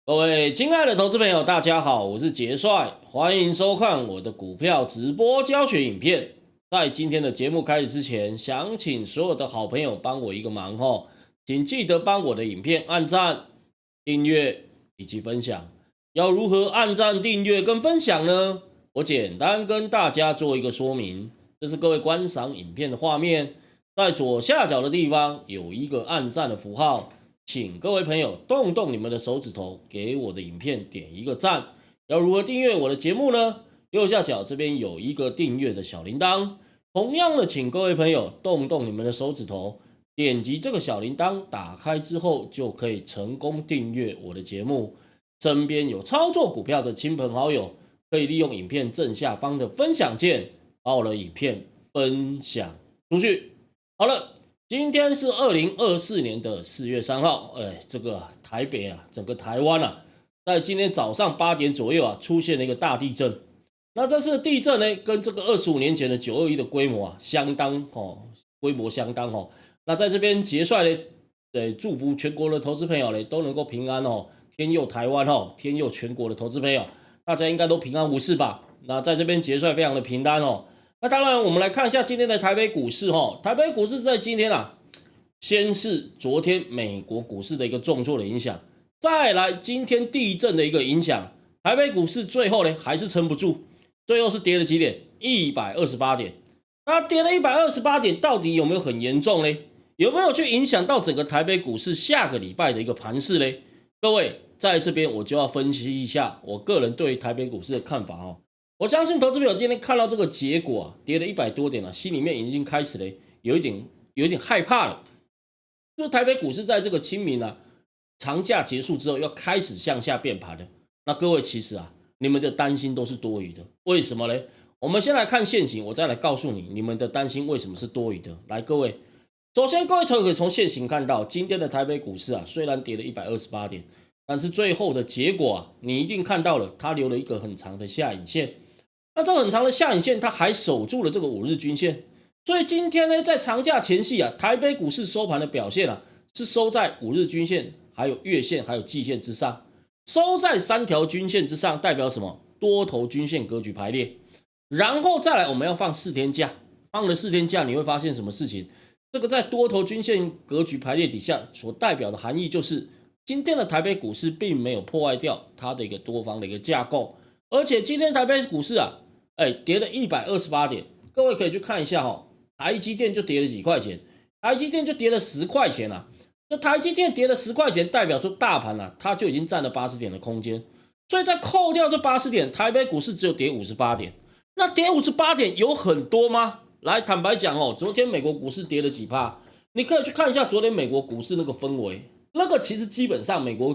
各位亲爱的投资朋友，大家好，我是杰帅，欢迎收看我的股票直播教学影片。在今天的节目开始之前，想请所有的好朋友帮我一个忙请记得帮我的影片按赞、订阅以及分享。要如何按赞、订阅跟分享呢？我简单跟大家做一个说明，这是各位观赏影片的画面，在左下角的地方有一个按赞的符号。请各位朋友动动你们的手指头，给我的影片点一个赞。要如何订阅我的节目呢？右下角这边有一个订阅的小铃铛。同样的，请各位朋友动动你们的手指头，点击这个小铃铛，打开之后就可以成功订阅我的节目。身边有操作股票的亲朋好友，可以利用影片正下方的分享键，把我的影片分享出去。好了。今天是2024年的4月3号，这个台北整个台湾在今天早上8点左右出现了一个大地震。那这次地震呢，跟这个25年前的921的规模相当规模相当那在这边杰帅呢，祝福全国的投资朋友呢都能够平安天佑台湾天佑全国的投资朋友，大家应该都平安无事吧？那在这边杰帅非常的平安那当然，我们来看一下今天的台北股市台北股市在今天先是昨天美国股市的一个重挫的影响，再来今天地震的一个影响，台北股市最后呢还是撑不住，最后是跌了几点？128点。那跌了128点，到底有没有很严重呢？有没有去影响到整个台北股市下个礼拜的一个盘势呢？各位，在这边我就要分析一下我个人对台北股市的看法我相信投资朋友今天看到这个结果跌了100多点心里面已经开始了有一点害怕了。就是台北股市在这个清明长假结束之后要开始向下变盘了。那各位其实你们的担心都是多余的，为什么呢？我们先来看现行，我再来告诉你们的担心为什么是多余的。来，各位，首先各位可以从现行看到，今天的台北股市虽然跌了128点，但是最后的结果你一定看到了，它留了一个很长的下影线。那这很长的下影线，它还守住了这个5日均线，所以今天呢，在长假前夕台北股市收盘的表现是收在5日均线、还有月线、还有季线之上，收在3条均线之上，代表什么？多头均线格局排列。然后再来，我们要放4天假，放了4天假，你会发现什么事情？这个在多头均线格局排列底下所代表的含义，就是今天的台北股市并没有破坏掉它的一个多方的一个架构，而且今天台北股市跌了128点，各位可以去看一下台积电就跌了几块钱，台积电就跌了10块钱这台积电跌了10块钱，代表说大盘它就已经占了80点的空间，所以在扣掉这80点，台北股市只有跌58点。那跌58点有很多吗？来，坦白讲昨天美国股市跌了几趴，你可以去看一下昨天美国股市那个氛围，那个其实基本上美国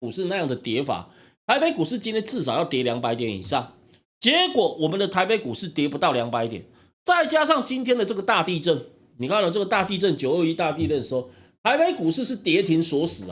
股市那样的跌法，台北股市今天至少要跌200点以上。结果我们的台北股市跌不到200点，再加上今天的这个大地震，你看到这个大地震921大地震的时候，台北股市是跌停锁死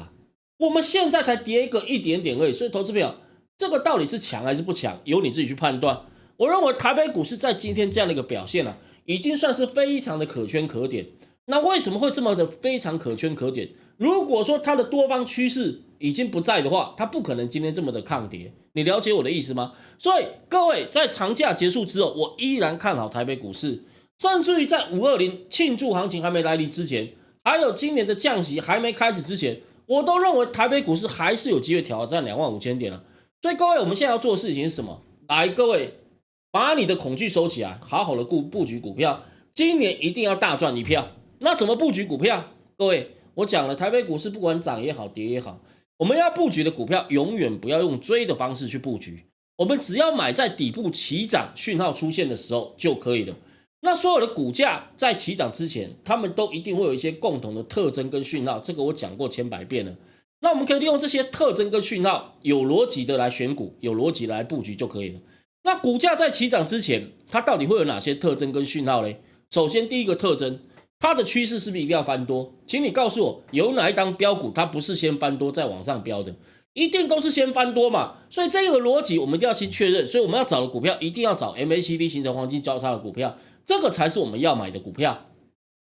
我们现在才跌一点点而已，所以投资朋友，这个到底是强还是不强，由你自己去判断。我认为台北股市在今天这样的一个表现已经算是非常的可圈可点。那为什么会这么的非常可圈可点？如果说它的多方趋势已经不在的话，它不可能今天这么的抗跌。你了解我的意思吗？所以各位在长假结束之后，我依然看好台北股市，甚至于在520庆祝行情还没来临之前，还有今年的降息还没开始之前，我都认为台北股市还是有机会挑战25000点所以各位，我们现在要做的事情是什么？来，各位把你的恐惧收起来，好好的布局股票，今年一定要大赚一票。那怎么布局股票？各位，我讲了，台北股市不管涨也好，跌也好，我们要布局的股票永远不要用追的方式去布局，我们只要买在底部起涨讯号出现的时候就可以了。那所有的股价在起涨之前，他们都一定会有一些共同的特征跟讯号，这个我讲过千百遍了。那我们可以利用这些特征跟讯号，有逻辑的来选股，有逻辑来布局就可以了。那股价在起涨之前，它到底会有哪些特征跟讯号呢？首先，第一个特征，它的趋势是不是一定要翻多？请你告诉我，有哪一档标股它不是先翻多再往上飙的？一定都是先翻多嘛。所以这个逻辑我们一定要先确认。所以我们要找的股票一定要找 MACD 形成黄金交叉的股票，这个才是我们要买的股票，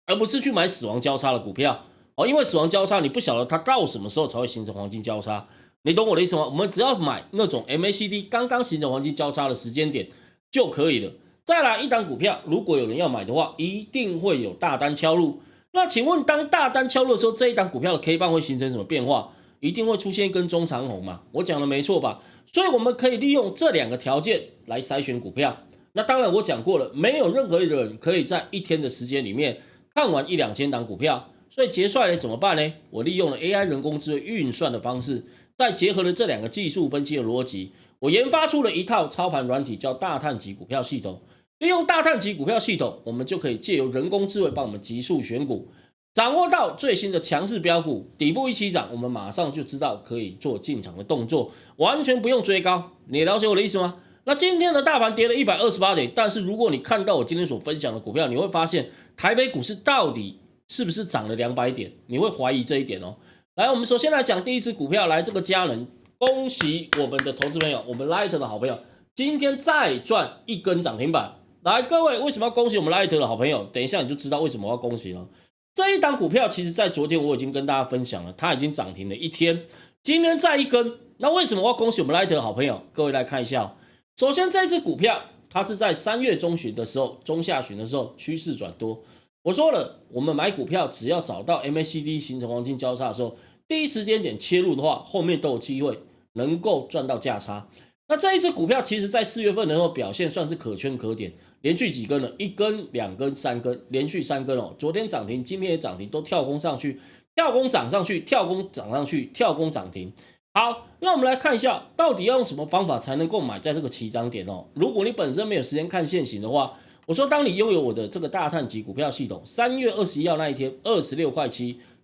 而不是去买死亡交叉的股票因为死亡交叉你不晓得它到什么时候才会形成黄金交叉。你懂我的意思吗？我们只要买那种 MACD 刚刚形成黄金交叉的时间点就可以了。再来一档股票，如果有人要买的话，一定会有大单敲入。那请问，当大单敲入的时候，这一档股票的 K 棒会形成什么变化？一定会出现一根中长红嘛？我讲的没错吧？所以我们可以利用这两个条件来筛选股票。那当然，我讲过了，没有任何人可以在一天的时间里面看完1-2000档股票。所以结算呢怎么办呢？我利用了 AI 人工智慧运算的方式，再结合了这两个技术分析的逻辑，我研发出了一套操盘软体，叫大碳级股票系统。利用大碳级股票系统，我们就可以借由人工智慧帮我们急速选股，掌握到最新的强势标股，底部一起涨，我们马上就知道可以做进场的动作，完全不用追高。你了解我的意思吗？那今天的大盘跌了128点，但是如果你看到我今天所分享的股票，你会发现台北股市到底是不是涨了200点？你会怀疑这一点哦。来，我们首先来讲第一只股票，来这个佳能，恭喜我们的投资朋友，我们 Light 的好朋友，今天再赚一根涨停板。来，各位为什么要恭喜我们 Light 的好朋友？等一下你就知道为什么我要恭喜了。这一档股票其实在昨天我已经跟大家分享了，它已经涨停了一天，今天再一根。那为什么我要恭喜我们 Light 的好朋友？各位来看一下哦。首先这只股票它是在3月中旬的时候，中下旬的时候趋势转多。我说了，我们买股票只要找到 MACD 形成黄金交叉的时候，第一时间点切入的话，后面都有机会能够赚到价差。那这一只股票其实在4月份的时候表现算是可圈可点，连续几根了，1根、2根、3根，连续3根哦。昨天涨停，今天也涨停，都跳空上去，跳空涨上去，跳空涨上去，跳空涨停。好，那我们来看一下，到底要用什么方法才能够买在这个起涨点哦？如果你本身没有时间看现行的话，我说当你拥有我的这个大碳级股票系统，3月21号那一天26.7块，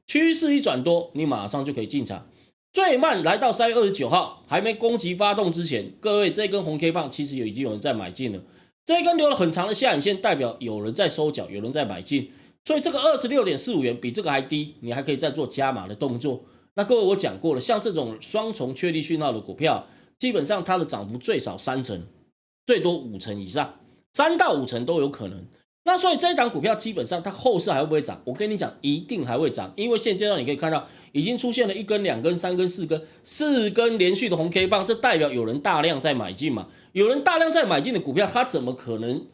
趋势一转多，你马上就可以进场。最慢来到3月29号，还没攻击发动之前，各位这根红 K 棒其实已经有人在买进了，这一根留了很长的下影线，代表有人在收脚，有人在买进，所以这个26.45元比这个还低，你还可以再做加码的动作。那各位我讲过了，像这种双重确立讯号的股票，基本上它的涨幅最少3成，最多5成以上，3到5成都有可能。那所以这一档股票基本上它后市还会不会涨？我跟你讲，一定还会涨，因为现阶段你可以看到已经出现了1根、2根、3根、4根连续的红 K 棒，这代表有人大量在买进嘛？有人大量在买进的股票，它怎么可能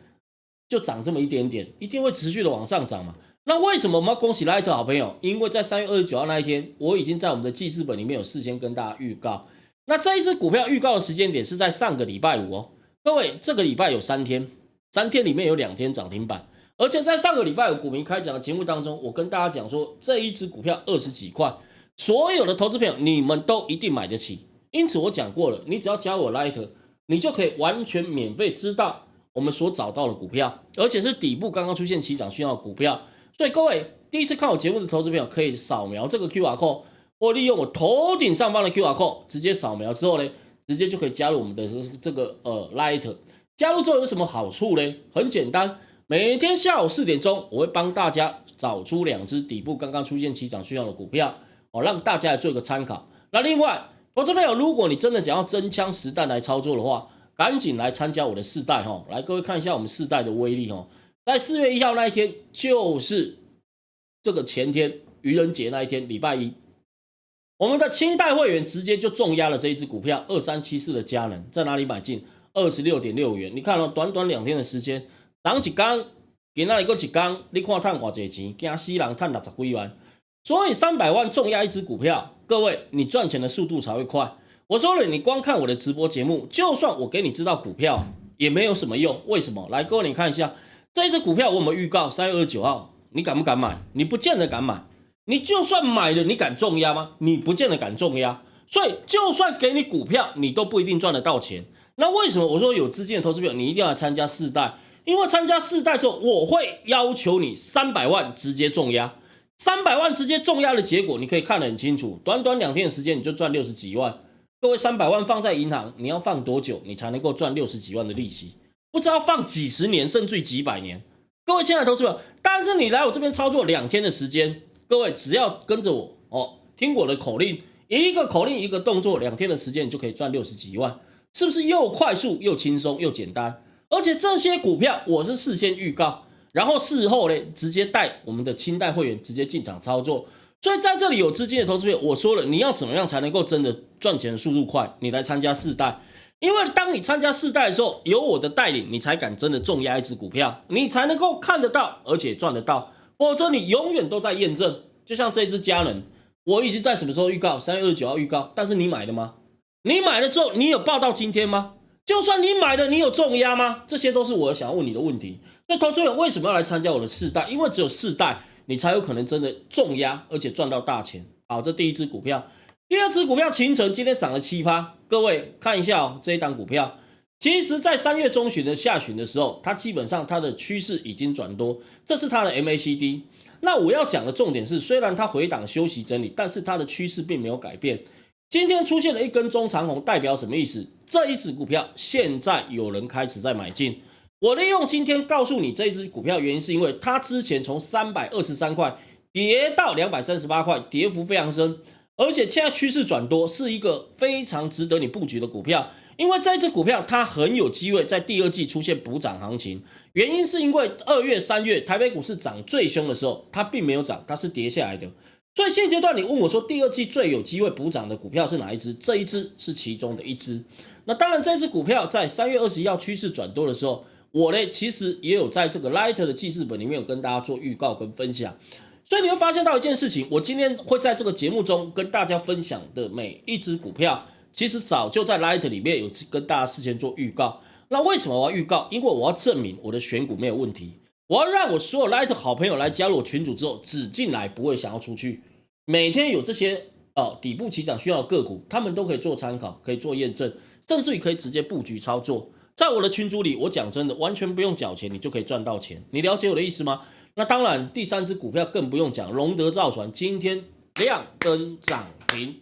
就涨这么一点点？一定会持续的往上涨嘛？那为什么我们要恭喜 Light 好朋友？因为在3月29号那一天，我已经在我们的记事本里面有事先跟大家预告。那这一支股票预告的时间点是在上个礼拜五哦，各位这个礼拜有3天，3天里面有2天涨停板，而且在上个礼拜五股民开讲的节目当中，我跟大家讲说这一支股票20几块，所有的投资朋友你们都一定买得起。因此我讲过了，你只要加我 Light， 你就可以完全免费知道我们所找到的股票，而且是底部刚刚出现起涨讯号的股票。所以各位第一次看我节目的投资朋友，可以扫描这个 QR code， 或利用我头顶上方的 QR code， 直接扫描之后呢，直接就可以加入我们的这个Light。加入之后有什么好处呢？很简单，每天下午4点钟，我会帮大家找出2只底部刚刚出现起涨讯号的股票，让大家来做一个参考。那另外，投资朋友，如果你真的想要真枪实弹来操作的话，赶紧来参加我的4代哈。来，各位看一下我们4代的威力哈。在4月1号那一天，就是这个前天愚人节那一天，礼拜一，我们的清代会员直接就重压了这一只股票2374的佳能，在哪里买进？26.6元。你看哦，短短2天的时间，涨一天，今仔日又一天，你看赚多少钱？惊死人赚60几万。所以300万重压一只股票，各位你赚钱的速度才会快。我说了，你光看我的直播节目，就算我给你知道股票，也没有什么用。为什么？来，各位你看一下。这一只股票我们预告3月29号，你敢不敢买？你不见得敢买。你就算买了，你敢重压吗？你不见得敢重压。所以就算给你股票，你都不一定赚得到钱。那为什么我说有资金的投资朋友，你一定要来参加4代？因为参加4代之后，我会要求你300万直接重压。300万直接重压的结果，你可以看得很清楚。短短2天的时间，你就赚60几万。各位，300万放在银行，你要放多久，你才能够赚60几万的利息？不知道放几十年，甚至于几百年。各位亲爱的投资者，但是你来我这边操作2天的时间，各位只要跟着我听我的口令，一个口令一个动作，2天的时间你就可以赚60几万，是不是又快速又轻松又简单？而且这些股票我是事先预告，然后事后呢直接带我们的清代会员直接进场操作。所以在这里有资金的投资者，我说了，你要怎么样才能够真的赚钱的速度快，你来参加世代。因为当你参加世代的时候，有我的带领，你才敢真的重压一只股票，你才能够看得到，而且赚得到。否则你永远都在验证。就像这只佳能，我已经在什么时候预告？3月29号预告，但是你买了吗？你买了之后，你有报到今天吗？就算你买了，你有重压吗？这些都是我想要问你的问题。那投资人为什么要来参加我的世代？因为只有世代，你才有可能真的重压，而且赚到大钱。好，这第一只股票。第二只股票秦城今天涨了7%，各位看一下这一档股票，其实在3月中旬的下旬的时候，它基本上它的趋势已经转多，这是它的 MACD。那我要讲的重点是，虽然它回档休息整理，但是它的趋势并没有改变。今天出现了一根中长红，代表什么意思？这一只股票现在有人开始在买进。我利用今天告诉你这一只股票，原因是因为它之前从323块跌到238块，跌幅非常深。而且现在趋势转多，是一个非常值得你布局的股票，因为这支股票它很有机会在第二季出现补涨行情。原因是因为2月、3月台北股市涨最凶的时候，它并没有涨，它是跌下来的。所以现阶段你问我说第二季最有机会补涨的股票是哪一支？这一支是其中的一支。那当然，这支股票在3月21号趋势转多的时候，我呢其实也有在这个 Light 的记事本里面有跟大家做预告跟分享。所以你会发现到一件事情，我今天会在这个节目中跟大家分享的每一只股票，其实早就在 Light 里面有跟大家事先做预告。那为什么我要预告？因为我要证明我的选股没有问题，我要让我所有 Light 好朋友来加入我群组之后，只进来不会想要出去。每天有这些底部起涨需要的个股，他们都可以做参考，可以做验证，甚至于可以直接布局操作。在我的群组里，我讲真的，完全不用缴钱，你就可以赚到钱。你了解我的意思吗？那当然，第三只股票更不用讲，荣德造船今天亮灯涨停。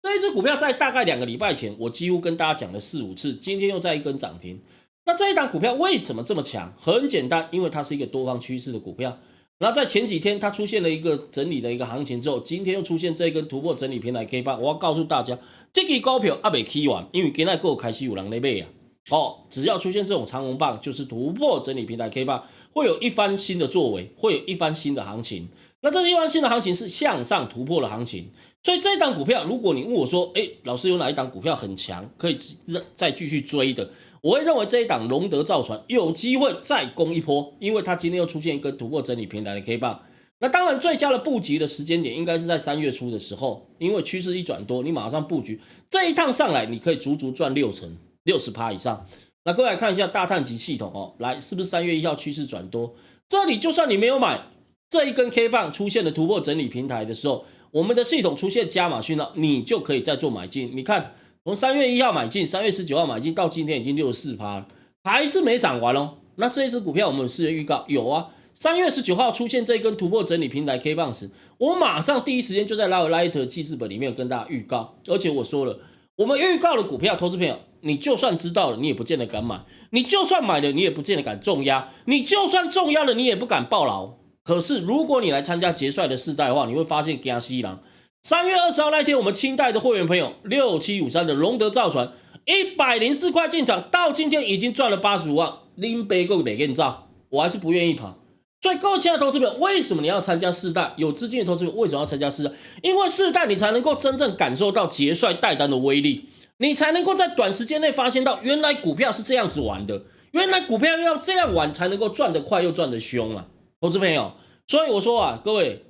这一只股票在大概2个礼拜前，我几乎跟大家讲了4、5次，今天又再一根涨停。那这一档股票为什么这么强？很简单，因为它是一个多方趋势的股票。然后在前几天它出现了一个整理的一个行情之后，今天又出现这一根突破整理平台 K 棒。我要告诉大家，这支股票还没起完，因为今天开始有人在买啊。只要出现这种长红棒，就是突破整理平台 K 棒。会有一番新的作为，会有一番新的行情。那这一番新的行情是向上突破的行情，所以这一档股票，如果你问我说，老师有哪一档股票很强，可以再继续追的，我会认为这一档荣德造船有机会再攻一波，因为它今天又出现一根突破整理平台的 K 棒。那当然，最佳的布局的时间点应该是在3月初的时候，因为趋势一转多，你马上布局，这一趟上来，你可以足足赚60%以上。那各位来看一下大碳级系统来是不是3月1号趋势转多？这里就算你没有买，这一根 K 棒出现了突破整理平台的时候，我们的系统出现加码讯号，你就可以再做买进。你看，从3月1号买进，3月19号买进，到今天已经64%了，还是没涨完哦。那这一只股票我们事先预告有啊，3月19号出现这一根突破整理平台 K 棒时，我马上第一时间就在Light 记事本里面跟大家预告，而且我说了，我们预告的股票，投资朋友，你就算知道了，你也不见得敢买；你就算买了，你也不见得敢重压；你就算重压了，你也不敢抱牢。可是，如果你来参加杰帅的世代的话，你会发现惊死人。3月20号那天，我们清代的会员朋友6753的荣德造船104块进场，到今天已经赚了85万，拎杯够没给你造，我还是不愿意跑。所以各位亲爱的投资者，为什么你要参加世代？有资金的投资者为什么要参加世代？因为世代你才能够真正感受到杰帅带单的威力，你才能够在短时间内发现到原来股票是这样子玩的，原来股票要这样玩才能够赚得快又赚得凶啊，投资朋友。所以我说啊，各位，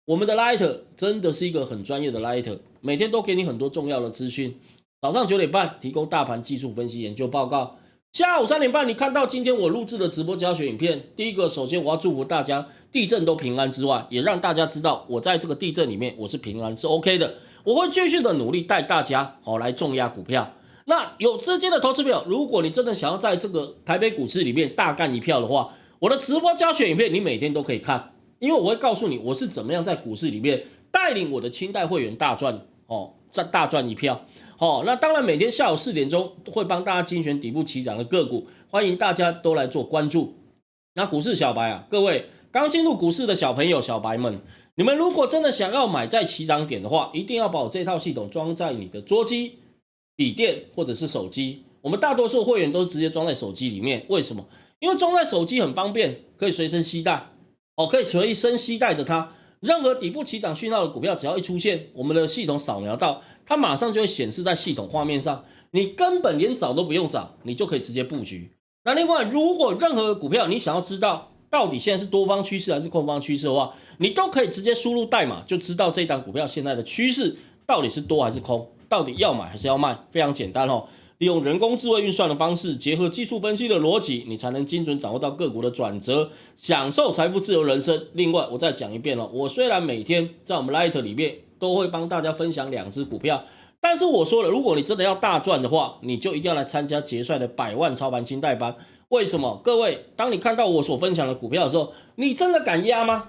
我们的 Light 真的是一个很专业的 Light， 每天都给你很多重要的资讯。早上9点半提供大盘技术分析研究报告。下午3点半，你看到今天我录制的直播教学影片。第一个，首先我要祝福大家地震都平安之外，也让大家知道我在这个地震里面我是平安，是 OK 的。我会继续的努力带大家来重压股票。那有资金的投资朋友，如果你真的想要在这个台北股市里面大干一票的话，我的直播教学影片你每天都可以看，因为我会告诉你我是怎么样在股市里面带领我的清代会员大赚大赚一票。那当然每天下午4点钟会帮大家精选底部起涨的个股，欢迎大家都来做关注。那股市小白啊，各位刚进入股市的小朋友小白们，你们如果真的想要买在起涨点的话，一定要把我这套系统装在你的桌机、笔电或者是手机。我们大多数会员都是直接装在手机里面，为什么？因为装在手机很方便，可以随身携带，可以随身携带着它。任何底部起涨讯号的股票，只要一出现，我们的系统扫描到，它马上就会显示在系统画面上，你根本连找都不用找，你就可以直接布局。那另外，如果任何股票你想要知道到底现在是多方趋势还是空方趋势的话，你都可以直接输入代码，就知道这档股票现在的趋势到底是多还是空，到底要买还是要卖，非常简单哦。利用人工智慧运算的方式，结合技术分析的逻辑，你才能精准掌握到个股的转折，享受财富自由人生。另外，我再讲一遍哦，我虽然每天在我们 Light 里面都会帮大家分享2只股票，但是我说了，如果你真的要大赚的话，你就一定要来参加杰帅的100万操盘清代班。为什么？各位，当你看到我所分享的股票的时候，你真的敢压吗？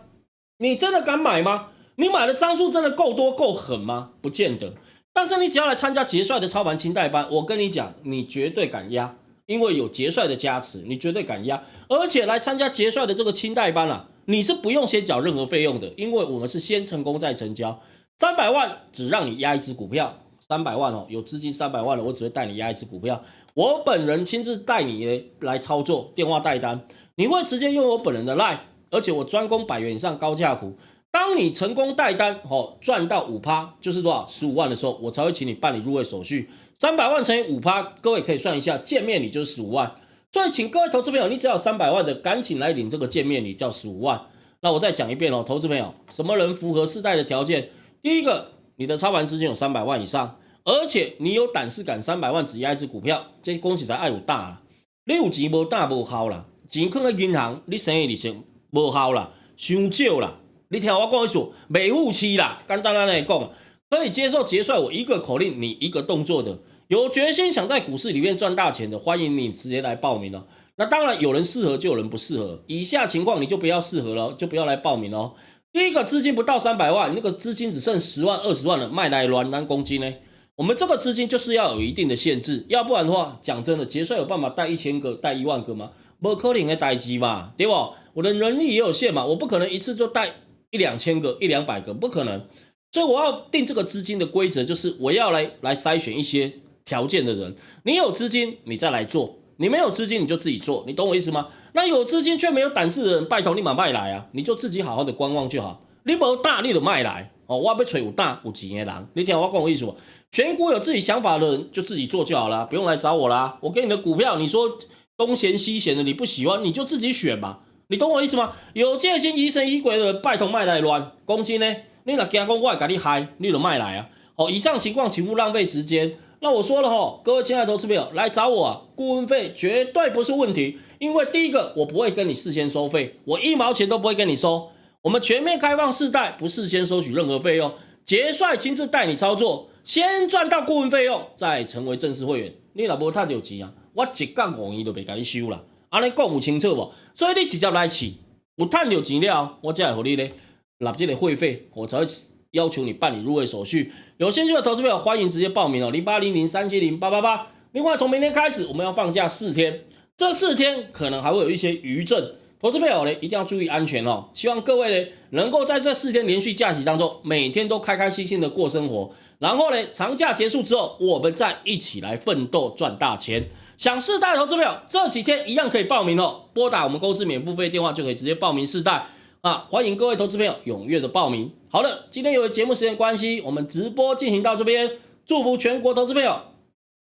你真的敢买吗？你买的张数真的够多够狠吗？不见得。但是你只要来参加杰帅的操盘清代班，我跟你讲，你绝对敢压，因为有杰帅的加持，你绝对敢压。而且来参加杰帅的这个清代班啊，你是不用先缴任何费用的，因为我们是先成功再成交。300万只让你压一只股票，300万哦，有资金300万了，我只会带你压一只股票。我本人亲自带你来操作，电话带单，你会直接用我本人的 LINE， 而且我专攻100元以上高价股。当你成功带单赚到 5%， 就是多少15万的时候，我才会请你办理入会手续。300万乘以 5%， 各位可以算一下，见面礼就是15万。所以请各位投资朋友，你只要有300万的，赶紧来领这个见面礼，叫15万。那我再讲一遍哦，投资朋友，什么人符合世代的条件？第一个，你的操盘资金有300万以上，而且你有胆识敢300万只压一只股票，这恭喜才爱有大啦。你有钱无胆无效啦，钱放在银行，你生意利息无效啦，伤少啦。你听我讲一说，没雾期啦，简单来讲，可以接受杰帅我一个口令，你一个动作的，有决心想在股市里面赚大钱的，欢迎你直接来报名哦。那当然有人适合就有人不适合，以下情况你就不要适合了，就不要来报名哦。第一个资金不到300万，那个资金只剩10万20万了，卖来乱单公斤呢？我们这个资金就是要有一定的限制，要不然的话，讲真的，杰帅有办法带1000个、带1万个吗？不可能的代志嘛，对吧？我的能力也有限嘛，我不可能一次就带1-2千个、100-200个，不可能。所以我要定这个资金的规则，就是我要来筛选一些条件的人。你有资金，你再来做；你没有资金，你就自己做。你懂我意思吗？那有资金却没有胆识的人，拜托你马卖来啊！你就自己好好的观望就好。你没大，你就卖来哦。我要找有大有钱的人，你听我讲我意思不？选股有自己想法的人就自己做就好了，不用来找我啦。我给你的股票，你说东嫌西嫌的，你不喜欢，你就自己选嘛。你懂我意思吗？有戒心疑神疑鬼的人，拜托卖来乱。公斤呢？你若惊讲我会给你害，你就卖来啊。好，以上情况请勿浪费时间。那我说了哈，各位亲爱的投资朋友，来找我啊，顾问费绝对不是问题。因为第一个，我不会跟你事先收费，我1毛钱都不会跟你收。我们全面开放世代，不事先收取任何费用。杰帅亲自带你操作，先赚到顾问费用，再成为正式会员。你若无赚到钱啊，我一杠5元都袂给你收啦。安尼讲有清楚无？所以你直接来试，有赚到钱了，我才会给你咧纳这个会费，我才会要求你办理入会手续。有兴趣的投资朋友，欢迎直接报名哦，0800370888。另外，从明天开始，我们要放假4天，这4天可能还会有一些余震，投资朋友呢一定要注意安全哦。希望各位呢能够在这4天连续假期当中，每天都开开心心的过生活。然后呢，长假结束之后，我们再一起来奋斗赚大钱。想世代的投资朋友，这几天一样可以报名哦，拨打我们公司免付费电话就可以直接报名世代啊！欢迎各位投资朋友踊跃的报名。好了，今天由于节目时间关系，我们直播进行到这边，祝福全国投资朋友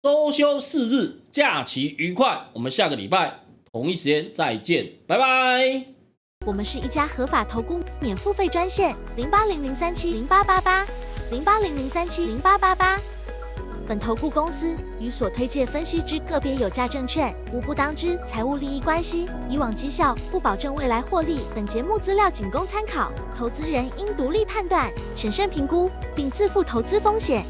周休4日，假期愉快。我们下个礼拜同一时间再见，拜拜。我们是一家合法投顾免付费专线，0800370888，0800370888。本投顾公司与所推介分析之个别有价证券无不当之财务利益关系，以往绩效不保证未来获利。本节目资料仅供参考，投资人应独立判断、审慎评估，并自负投资风险。